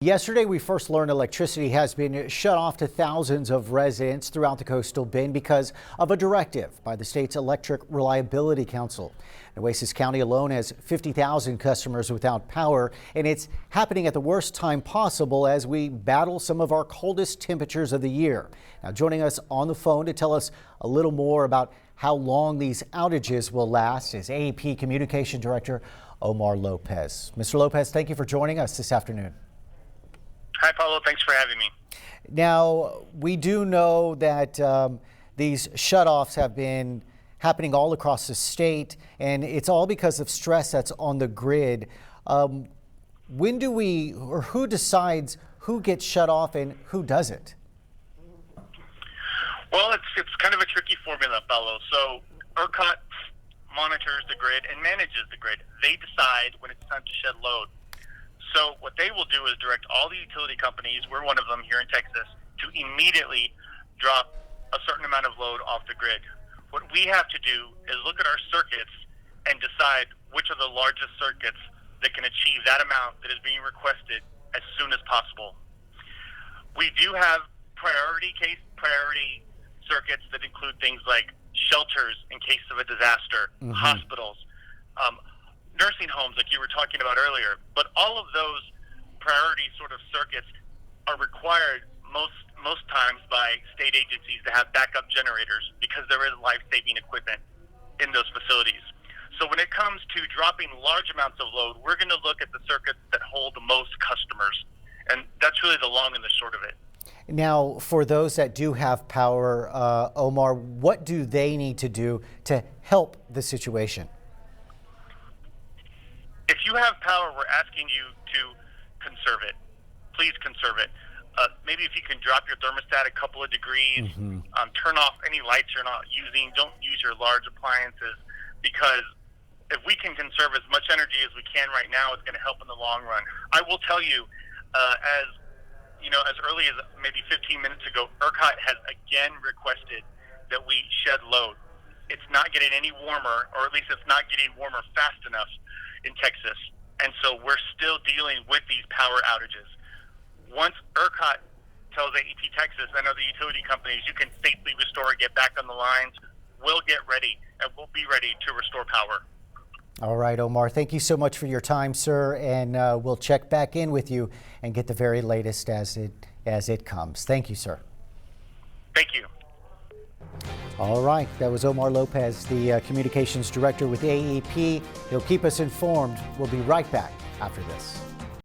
Yesterday, we first learned electricity has been shut off to thousands of residents throughout the coastal bend because of a directive by the state's Electric Reliability Council. Nueces County alone has 50,000 customers without power, and it's happening at the worst time possible as we battle some of our coldest temperatures of the year. Now, joining us on the phone to tell us a little more about how long these outages will last is AEP Communication Director Omar Lopez. Mr. Lopez, thank you for joining us this afternoon. Hi, Paulo. Thanks for having me. Now, we do know that these shutoffs have been happening all across the state, and it's all because of stress that's on the grid. When do we, or who decides who gets shut off and who doesn't? Well, it's kind of a tricky formula, Paulo. So ERCOT monitors the grid and manages the grid. They decide when it's time to shed load. So what they will do is direct all the utility companies, we're one of them here in Texas, to immediately drop a certain amount of load off the grid. What we have to do is look at our circuits and decide which are the largest circuits that can achieve that amount that is being requested as soon as possible. We do have priority circuits that include things like shelters in case of a disaster, hospitals, nursing homes like you were talking about earlier. But all of those priority sort of circuits are required most times by state agencies to have backup generators because there is life-saving equipment in those facilities. So when it comes to dropping large amounts of load, we're going to look at the circuits that hold the most customers. And that's really the long and the short of it. Now, for those that do have power, Omar, what do they need to do to help the situation? If you have power, we're asking you to conserve it. Please conserve it. Maybe if you can drop your thermostat a couple of degrees, turn off any lights you're not using, don't use your large appliances, because if we can conserve as much energy as we can right now, it's going to help in the long run. I will tell you, as early as maybe 15 minutes ago, ERCOT has again requested that we shed load. It's not getting any warmer, or at least it's not getting warmer fast enough in Texas. And so we're still dealing with these power outages. Once ERCOT tells AEP Texas and other utility companies you can safely restore, get back on the lines, we'll get ready and we'll be ready to restore power. All right, Omar, thank you so much for your time, sir, and we'll check back in with you and get the very latest as it comes. Thank you, sir. Thank you. All right, that was Omar Lopez, the communications director with AEP. He'll keep us informed. We'll be right back after this.